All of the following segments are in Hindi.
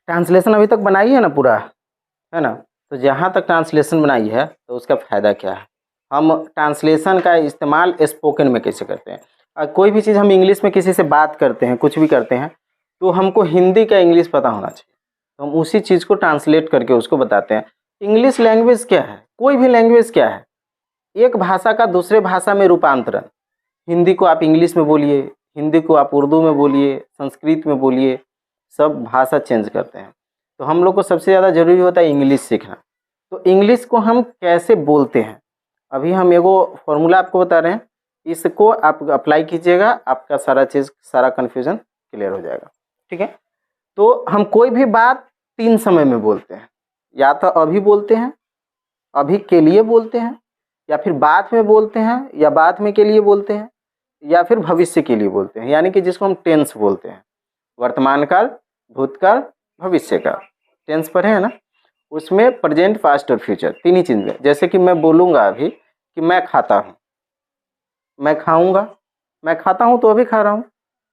ट्रांसलेशन अभी तक बनाई है ना पूरा, है ना। तो जहाँ तक ट्रांसलेशन बनाई है तो उसका फ़ायदा क्या है, हम ट्रांसलेशन का इस्तेमाल स्पोकन में कैसे करते हैं। कोई भी चीज़ हम इंग्लिश में किसी से बात करते हैं, कुछ भी करते हैं, तो हमको हिंदी का इंग्लिश पता होना चाहिए, तो हम उसी चीज़ को ट्रांसलेट करके उसको बताते हैं। इंग्लिश लैंग्वेज क्या है, कोई भी लैंग्वेज क्या है, एक भाषा का दूसरे भाषा में रूपांतरण। हिंदी को आप इंग्लिश में बोलिए, हिंदी को आप उर्दू में बोलिए, संस्कृत में बोलिए, सब भाषा चेंज करते हैं। तो हम लोग को सबसे ज़्यादा ज़रूरी होता है इंग्लिश सीखना। तो इंग्लिश को हम कैसे बोलते हैं, अभी हम एगो फॉर्मूला आपको बता रहे हैं, इसको आप अप्लाई कीजिएगा, आपका सारा कन्फ्यूज़न क्लियर हो जाएगा। ठीक है, तो हम कोई भी बात 3 समय में बोलते हैं, या तो अभी बोलते हैं, अभी के लिए बोलते हैं, या फिर बाद में बोलते हैं, या बाद में के लिए बोलते हैं, या फिर भविष्य के लिए बोलते हैं, यानी कि जिसको हम टेंस बोलते हैं। वर्तमान काल, भूतकाल, भविष्य काल, टेंस पढ़े हैं ना, उसमें प्रेजेंट, पास्ट और फ्यूचर, 3 ही चीज़ में। जैसे कि मैं बोलूँगा अभी कि मैं खाता हूँ, मैं खाऊंगा, मैं खाता हूँ तो अभी खा रहा हूँ,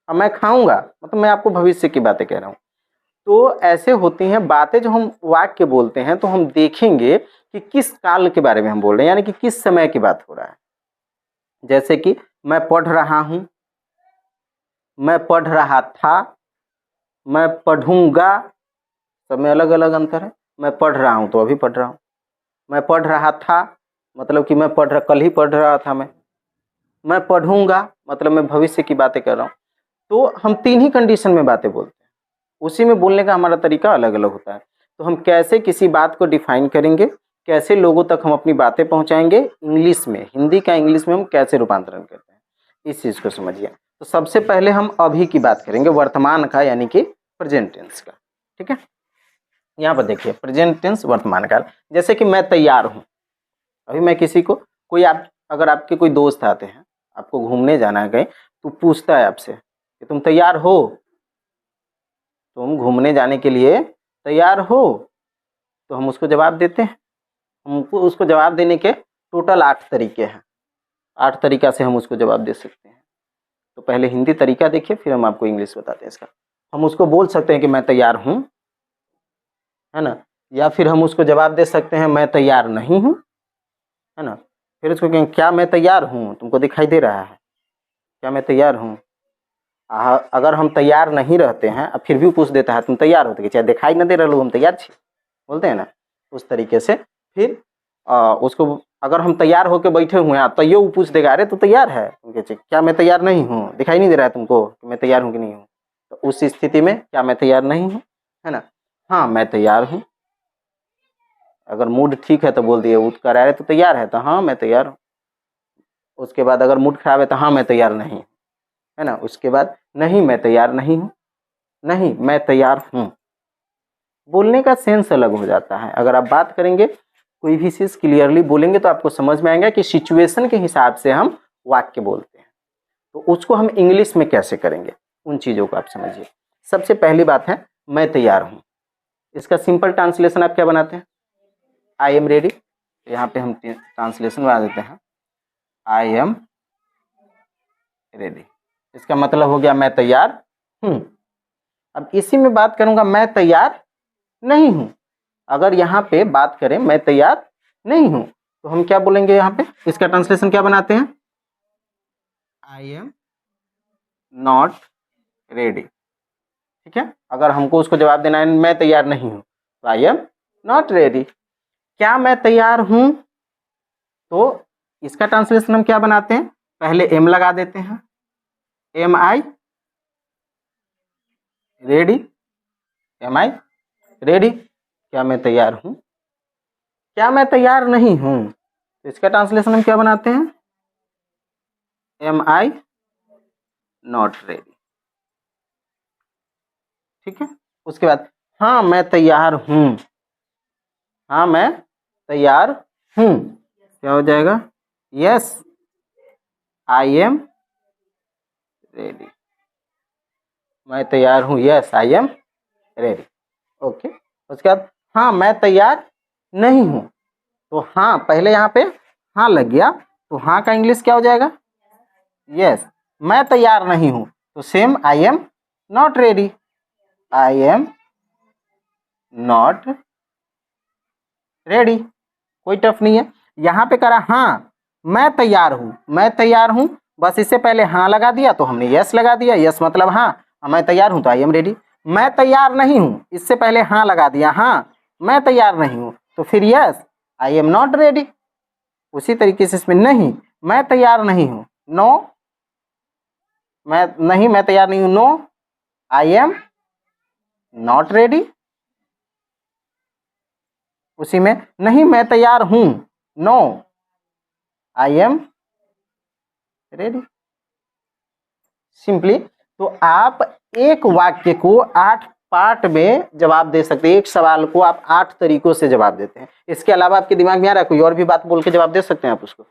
अब मैं खाऊंगा मतलब मैं आपको भविष्य की बातें कह रहा हूँ। तो ऐसे होती हैं बातें, जो हम वाक्य बोलते हैं तो हम देखेंगे कि किस काल के बारे में हम बोल रहे हैं, यानी कि किस समय की बात हो रहा है। जैसे कि मैं पढ़ रहा हूँ, मैं पढ़ रहा था, मैं पढ़ूंगा, सब में अलग अलग अंतर है। मैं पढ़ रहा हूँ तो अभी पढ़ रहा हूँ, मैं पढ़ रहा था मतलब कि मैं कल ही पढ़ रहा था, मैं पढ़ूंगा मतलब मैं भविष्य की बातें कर रहा हूँ। तो हम 3 ही कंडीशन में बातें बोलते हैं, उसी में बोलने का हमारा तरीका अलग अलग होता है। तो हम कैसे किसी बात को डिफाइन करेंगे, कैसे लोगों तक हम अपनी बातें पहुंचाएंगे इंग्लिश में, हिंदी का इंग्लिश में हम कैसे रूपांतरण करते हैं, इस चीज़ को समझिए। तो सबसे पहले हम अभी की बात करेंगे, वर्तमान का, यानी कि प्रेजेंट टेंस का। ठीक है, यहाँ पर देखिए प्रेजेंट टेंस वर्तमान काल। जैसे कि मैं तैयार हूँ, अभी मैं किसी को, कोई आप, अगर आपके कोई दोस्त आते हैं, आपको घूमने जाना है कहीं, तो पूछता है आपसे कि तुम तैयार हो, तुम घूमने जाने के लिए तैयार हो, तो हम उसको जवाब देते हैं। हमको उसको जवाब देने के टोटल 8 तरीके हैं, 8 तरीका से हम उसको जवाब दे सकते हैं। तो पहले हिंदी तरीका देखिए, फिर हम आपको इंग्लिश बताते हैं इसका। हम उसको बोल सकते हैं कि मैं तैयार हूँ, है ना, या फिर हम उसको जवाब दे सकते हैं मैं तैयार नहीं हूँ, है ना। फिर उसको कहें क्या मैं तैयार हूँ, तुमको दिखाई दे रहा है क्या मैं तैयार हूँ। अगर हम तैयार नहीं रहते हैं, अब फिर भी पूछ देता है तुम तैयार हो, तो चाहे दिखाई न दे रहा लो हम तैयार छी, बोलते हैं ना, उस तरीके से। फिर उसको अगर हम तैयार होकर बैठे हुए हैं तो ये वो पूछ देगा, अरे तू तैयार है, तुम कहे क्या मैं तैयार नहीं हूँ, दिखाई नहीं दे रहा है तुमको कि मैं तैयार हूँ कि नहीं हूँ। तो उस स्थिति में क्या मैं तैयार नहीं हूँ, है ना, हाँ मैं तैयार हूँ। अगर मूड ठीक है तो बोल दिए, उठ कर आए तो तैयार है, तो हाँ मैं तैयार हूँ। उसके बाद अगर मूड खराब है तो हाँ मैं तैयार नहीं, है ना। उसके बाद नहीं मैं तैयार नहीं हूँ, नहीं मैं तैयार हूँ। बोलने का सेंस अलग हो जाता है। अगर आप बात करेंगे, कोई भी चीज़ क्लियरली बोलेंगे तो आपको समझ में आएगा कि सिचुएशन के हिसाब से हम वाक्य बोलते हैं। तो उसको हम इंग्लिश में कैसे करेंगे, उन चीज़ों को आप समझिए। सबसे पहली बात है मैं तैयार हूँ, इसका सिंपल ट्रांसलेशन आप क्या बनाते हैं, आई एम रेडी। यहाँ पे हम ट्रांसलेशन बना देते हैं आई एम रेडी, इसका मतलब हो गया मैं तैयार हूँ। अब इसी में बात करूंगा मैं तैयार नहीं हूँ। अगर यहाँ पे बात करें मैं तैयार नहीं हूँ, तो हम क्या बोलेंगे, यहाँ पे इसका ट्रांसलेशन क्या बनाते हैं, आई एम नॉट रेडी। ठीक है, अगर हमको उसको जवाब देना है मैं तैयार नहीं हूँ, तो आई एम नॉट रेडी। क्या मैं तैयार हूँ, तो इसका ट्रांसलेशन हम क्या बनाते हैं, पहले एम लगा देते हैं, am I ready, am I ready, क्या मैं तैयार हूँ। क्या मैं तैयार नहीं हूँ, तो इसका ट्रांसलेशन हम क्या बनाते हैं, एम आई नॉट रेडी। ठीक है, उसके बाद हाँ मैं तैयार हूँ, हाँ मैं तैयार हूँ, क्या हो जाएगा, यस आई एम रेडी। मैं तैयार हूँ, yes I am ready. Okay, उसके बाद हाँ मैं तैयार नहीं हूँ, तो हाँ पहले यहाँ पे हाँ लग गया, तो हाँ का इंग्लिश क्या हो जाएगा, यस। मैं तैयार नहीं हूँ, तो same I am not ready, I am not ready. कोई टफ नहीं है। यहाँ पे करा हाँ मैं तैयार हूँ, मैं तैयार हूँ, बस इससे पहले हाँ लगा दिया तो हमने यस लगा दिया। यस मतलब हाँ, मैं तैयार हूँ तो आई एम रेडी। मैं तैयार नहीं हूँ, इससे पहले हाँ लगा दिया, हाँ मैं तैयार नहीं हूँ, तो फिर yes I am not ready. उसी तरीके से इसमें नहीं, मैं तैयार नहीं हूँ, नो मैं तैयार नहीं हूँ, no I am not ready. उसी में नहीं मैं तैयार हूँ, no I am ready. Simply तो आप एक वाक्य को 8 पार्ट में जवाब दे सकते हैं। एक सवाल को आप 8 तरीकों से जवाब देते हैं। इसके अलावा आपके दिमाग में आ रहा है कोई और भी बात बोल के जवाब दे सकते हैं आप उसको?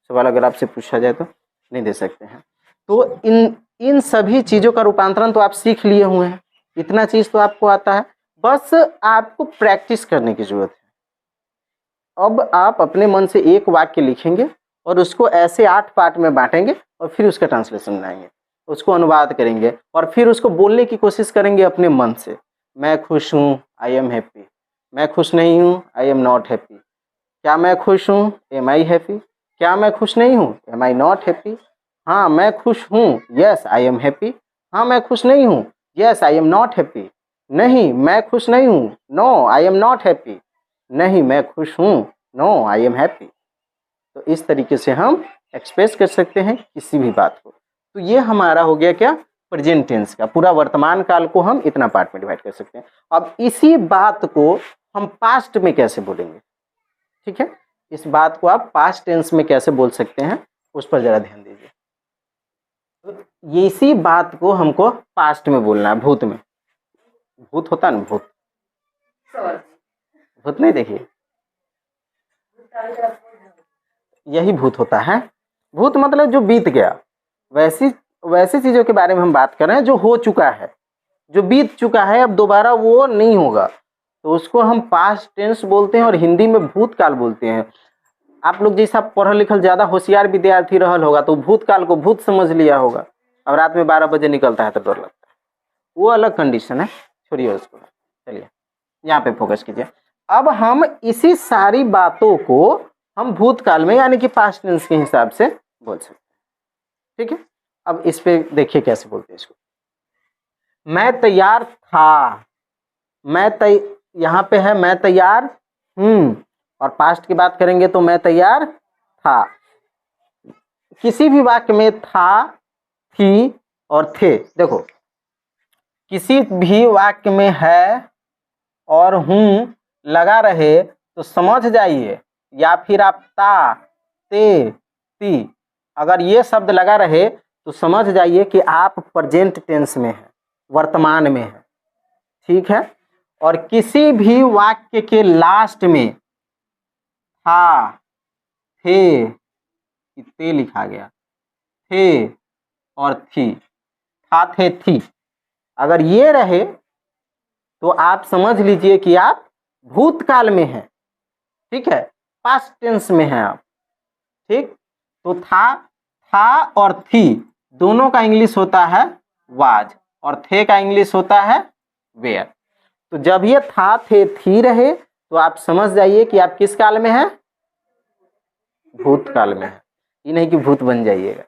सवाल अगर आपसे पूछा जाए तो नहीं दे सकते हैं। तो इन सभी चीजों का रूपांतरण तो आप सीख लिए हुए हैं, इतना चीज तो आपको आता है, बस आपको प्रैक्टिस करने की जरूरत है। अब आप अपने मन से एक वाक्य लिखेंगे और उसको ऐसे 8 पार्ट में बांटेंगे और फिर उसका ट्रांसलेशन बनाएंगे, उसको अनुवाद करेंगे और फिर उसको बोलने की कोशिश करेंगे अपने मन से। मैं खुश हूँ, आई एम हैप्पी। मैं खुश नहीं हूँ, आई एम नॉट हैप्पी। क्या मैं खुश हूँ, एम आई हैप्पी। क्या मैं खुश नहीं हूँ, एम आई नॉट हैप्पी। हाँ मैं खुश हूँ, यस आई एम हैप्पी। हाँ मैं खुश नहीं हूँ, yes I am not happy. नहीं मैं खुश नहीं हूँ, no I am not happy. नहीं मैं खुश हूँ, नो आई एम हैप्पी। तो इस तरीके से हम एक्सप्रेस कर सकते हैं किसी भी बात को। तो ये हमारा हो गया क्या, प्रेजेंट टेंस का। पूरा वर्तमान काल को हम इतना पार्ट में डिवाइड कर सकते हैं। अब इसी बात को हम पास्ट में कैसे बोलेंगे, ठीक है, इस बात को आप पास्ट टेंस में कैसे बोल सकते हैं उस पर जरा ध्यान दीजिए। तो ये इसी बात को हमको पास्ट में बोलना है, भूत में। भूत होता है ना, भूत, भूत नहीं देखिए, यही भूत होता है। भूत मतलब जो बीत गया, वैसी वैसी चीजों के बारे में हम बात कर रहे हैं जो हो चुका है, जो बीत चुका है, अब दोबारा वो नहीं होगा, तो उसको हम पास्ट टेंस बोलते हैं और हिंदी में भूतकाल बोलते हैं। आप लोग जैसा पढ़ल लिखल ज्यादा होशियार विद्यार्थी रहल होगा तो भूतकाल को भूत समझ लिया होगा, अब रात में 12 बजे निकलता है तो डर लगता है, वो अलग कंडीशन है, छोड़िए उसको। चलिए यहाँ पे फोकस कीजिए। अब हम इसी सारी बातों को हम भूतकाल में यानी कि पास्ट टेंस के हिसाब से बोल सकते हैं, ठीक है। अब इस पे देखिए कैसे बोलते हैं इसको। मैं तैयार था, यहाँ पे है मैं तैयार हूं, और पास्ट की बात करेंगे तो मैं तैयार था। किसी भी वाक्य में था, थी और थे, देखो किसी भी वाक्य में है और हूं लगा रहे तो समझ जाइए, या फिर आप ता, ते, ती, अगर ये शब्द लगा रहे तो समझ जाइए कि आप प्रेजेंट टेंस में है, वर्तमान में है, ठीक है। और किसी भी वाक्य के लास्ट में था, थे, ते लिखा गया, थे और थी, था, थे, थी, अगर ये रहे तो आप समझ लीजिए कि आप भूतकाल में हैं, ठीक है, पास्ट टेंस में हैं आप, ठीक। तो था और थी दोनों का इंग्लिश होता है वाज, और थे का इंग्लिश होता है वेयर। तो जब ये था, थे, थी रहे तो आप समझ जाइए कि आप किस काल में हैं, भूतकाल में है। ये नहीं कि भूत बन जाइएगा,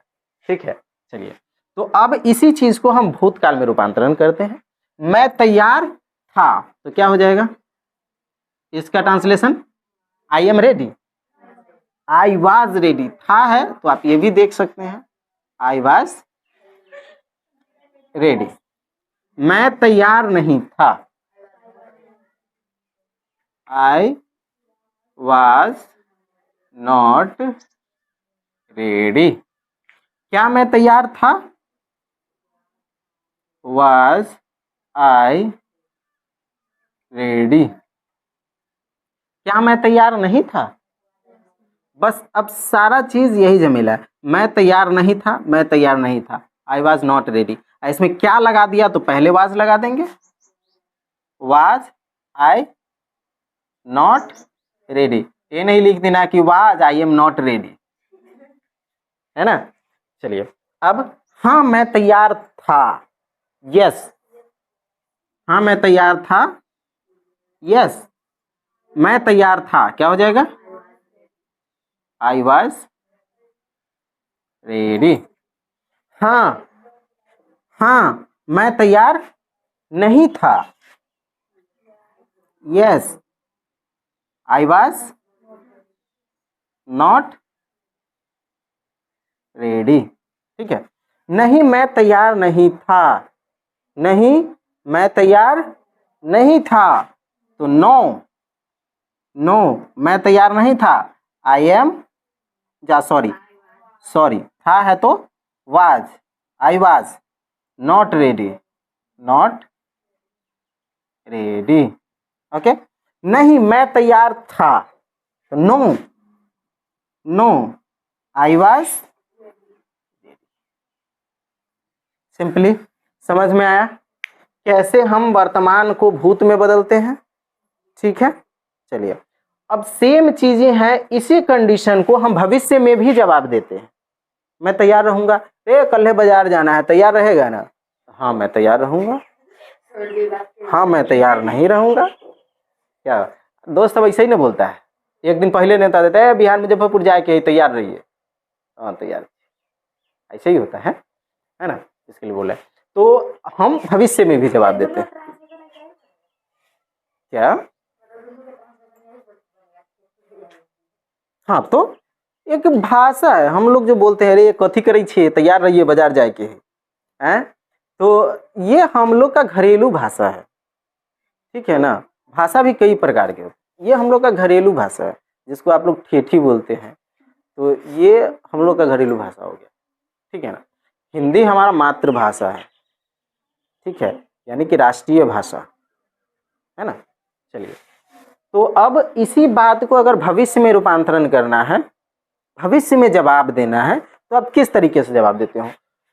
ठीक है। चलिए तो अब इसी चीज को हम भूतकाल में रूपांतरण करते हैं। मैं तैयार था तो क्या हो जाएगा इसका translation, I am ready. I was ready, था है तो आप ये भी देख सकते हैं, आई वाज रेडी। मैं तैयार नहीं था, आई वाज नॉट रेडी। क्या मैं तैयार था, वाज आई रेडी। क्या मैं तैयार नहीं था, बस अब सारा चीज यही झमेला है, मैं तैयार नहीं था, मैं तैयार नहीं था, आई वॉज नॉट रेडी। इसमें क्या लगा दिया तो पहले वाज लगा देंगे, वाज आई नॉट रेडी। ये नहीं लिख देना कि was I am not ready, है ना। चलिए अब हाँ मैं तैयार था, यस हाँ मैं तैयार था, यस, मैं तैयार था, क्या हो जाएगा? I was ready. हाँ, हाँ, मैं तैयार नहीं था। Yes, I was not ready. ठीक है, नहीं मैं तैयार नहीं था, नहीं मैं तैयार नहीं था, तो नो, नो मैं तैयार नहीं था, आई एम, जा सॉरी, सॉरी था है तो was, I was not ready, not ready. Okay, नहीं मैं तैयार था, तो no, no I was. Simply समझ में आया कैसे हम वर्तमान को भूत में बदलते हैं? ठीक है, चलिए अब सेम चीजें हैं, इसी कंडीशन को हम भविष्य में भी जवाब देते हैं। मैं तैयार रहूंगा, कल बाजार जाना है, तैयार रहेगा ना? हाँ मैं तैयार रहूंगा। हाँ मैं तैयार नहीं रहूंगा। क्या दोस्त अब ऐसे ही ना बोलता है, एक दिन पहले नेता देता है बिहार मुजफ्फरपुर जाके तैयार रहिए, हाँ तैयार, ऐसे ही होता है ना, इसके लिए बोला है। तो हम भविष्य में भी जवाब देते हैं। क्या? हाँ तो एक भाषा है, हम लोग जो बोलते हैं अरे कथी करे छे, तैयार रहिए बाजार जाए के हैं, तो ये हम लोग का घरेलू भाषा है। ठीक है ना, भाषा भी कई प्रकार के होते हैं, ये हम लोग का घरेलू भाषा है, जिसको आप लोग ठेठी बोलते हैं, तो ये हम लोग का घरेलू भाषा हो गया। ठीक है ना, हिंदी हमारा मातृभाषा है, ठीक है, यानी कि राष्ट्रीय भाषा है ना। चलिए, तो अब इसी बात को अगर भविष्य में रूपांतरण करना है, भविष्य में जवाब देना है, तो आप किस तरीके से जवाब देते हो?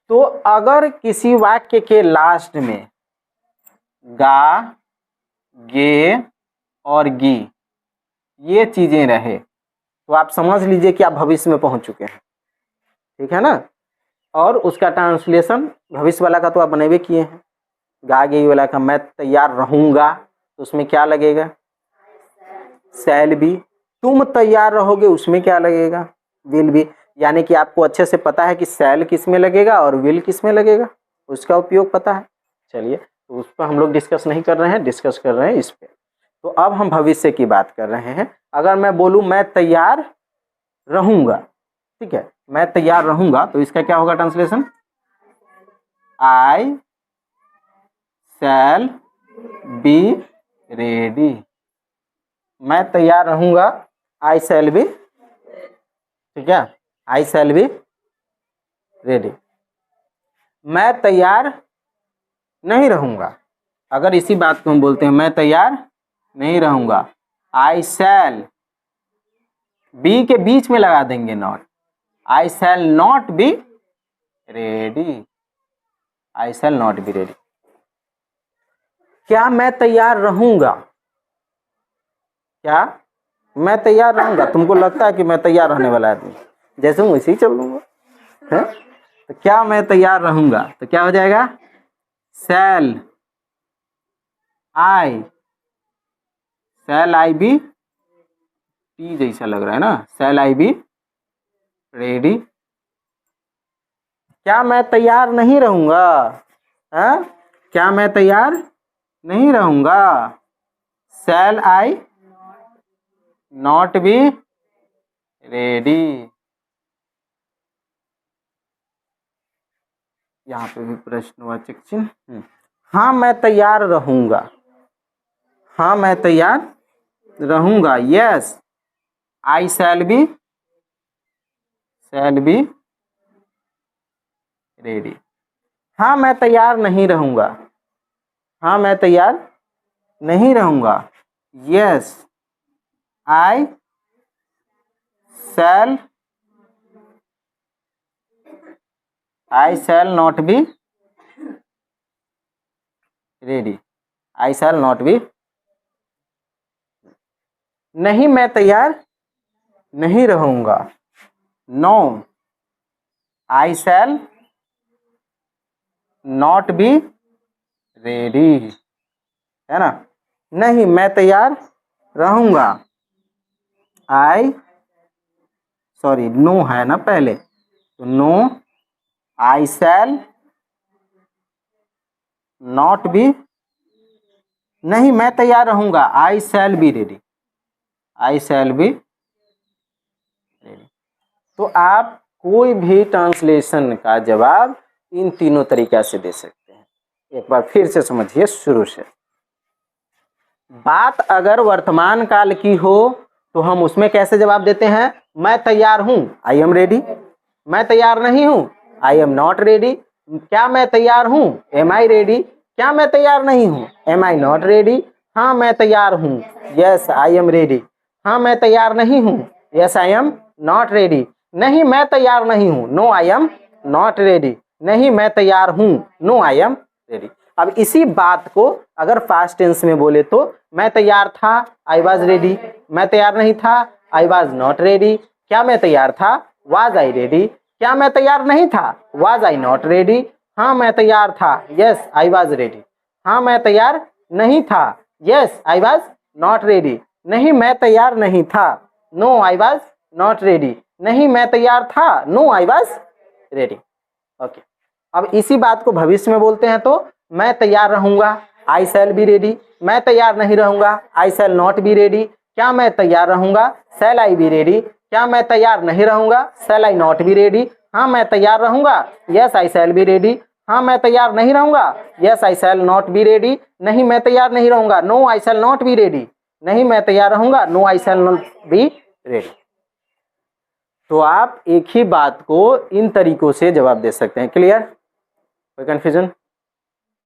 तो अगर किसी वाक्य के लास्ट में गा, गे और गी ये चीजें रहे, तो आप समझ लीजिए कि आप भविष्य में पहुंच चुके हैं। ठीक है ना, और उसका ट्रांसलेशन भविष्य वाला का तो आप बनेबे किए हैं, गा गे वाला का मैं तैयार रहूंगा, तो उसमें क्या लगेगा? Shall be. तुम तैयार रहोगे, उसमें क्या लगेगा? Will be. यानी कि आपको अच्छे से पता है कि शैल किस में लगेगा और विल किस में लगेगा, उसका उपयोग पता है। चलिए, तो उस पर हम लोग डिस्कस नहीं कर रहे हैं, डिस्कस कर रहे हैं इस पे। तो अब हम भविष्य की बात कर रहे हैं। अगर मैं बोलूं मैं तैयार रहूंगा, ठीक है, मैं तैयार रहूंगा, तो इसका क्या होगा translation? I shall be ready. मैं तैयार रहूंगा, आई शैल बी, ठीक है, आई शैल बी रेडी। मैं तैयार नहीं रहूंगा, अगर इसी बात को हम बोलते हैं मैं तैयार नहीं रहूंगा, आई शैल, बी के बीच में लगा देंगे not, I shall not be ready, I shall not be ready. क्या मैं तैयार रहूंगा? क्या मैं तैयार रहूंगा? तुमको लगता है कि मैं तैयार रहने वाला आदमी, जैसे हूँ वैसे ही चल लूंगा, है? तो क्या मैं तैयार रहूंगा, तो क्या हो जाएगा? शैल आई बी, टी जैसा लग रहा है ना, शैल आई बी रेडी। क्या मैं तैयार नहीं रहूंगा? है? क्या मैं तैयार नहीं रहूंगा? Shall I not be ready. यहाँ पे भी प्रश्नवाचक चिन्ह। हाँ मैं तैयार रहूंगा, हाँ मैं तैयार रहूंगा, yes I shall be ready. हाँ मैं तैयार नहीं रहूंगा, हाँ मैं तैयार नहीं रहूंगा, yes I shall not be ready, I shall not be. नहीं मैं तैयार नहीं रहूंगा, no I shall not be ready, है ना। नहीं मैं तैयार रहूँगा। नो है ना पहले, तो no I shall not be, नहीं मैं तैयार रहूँगा, I shall be ready, I shall be ready. तो आप कोई भी ट्रांसलेशन का जवाब इन तीनों तरीक़ा से दे सकते हैं। एक बार फिर से समझिए शुरू से। बात अगर वर्तमान काल की हो तो हम उसमें कैसे जवाब देते हैं? मैं तैयार हूँ, आई एम रेडी। मैं तैयार नहीं हूँ, आई एम नॉट रेडी। क्या मैं तैयार हूँ? Am I ready. क्या मैं तैयार नहीं हूँ? Am I not ready. हाँ मैं तैयार हूँ, यस आई एम रेडी। हाँ मैं तैयार नहीं हूँ, yes I am not ready. नहीं मैं तैयार नहीं हूँ, no I am not ready. नहीं मैं तैयार हूँ, नो आई एम रेडी। अब इसी बात को अगर फास्ट टेंस में बोले तो मैं तैयार था, आई वाज रेडी। मैं तैयार नहीं था, आई वाज नॉट रेडी। क्या मैं तैयार था? Was I ready. क्या मैं तैयार नहीं था? Was I not ready. हाँ मैं तैयार था, यस आई वाज रेडी। हाँ मैं तैयार नहीं था, yes I was not ready. नहीं मैं तैयार नहीं था, no I was not ready. नहीं मैं तैयार था, no I was ready. Okay, अब इसी बात को भविष्य में बोलते हैं तो मैं तैयार रहूंगा, आई शैल बी रेडी। मैं तैयार नहीं रहूंगा, I shall not be ready. क्या मैं तैयार रहूंगा? Shall I be ready. क्या मैं तैयार नहीं रहूंगा? Shall I not be ready. हाँ मैं तैयार रहूंगा, yes I shall be ready. हाँ मैं तैयार नहीं रहूंगा, yes I shall not be ready. नहीं मैं तैयार नहीं रहूंगा, no I shall not be ready. नहीं मैं तैयार रहूंगा, no I shall not be ready. तो आप एक ही बात को इन तरीकों से जवाब दे सकते हैं। क्लियर? कोई कन्फ्यूजन?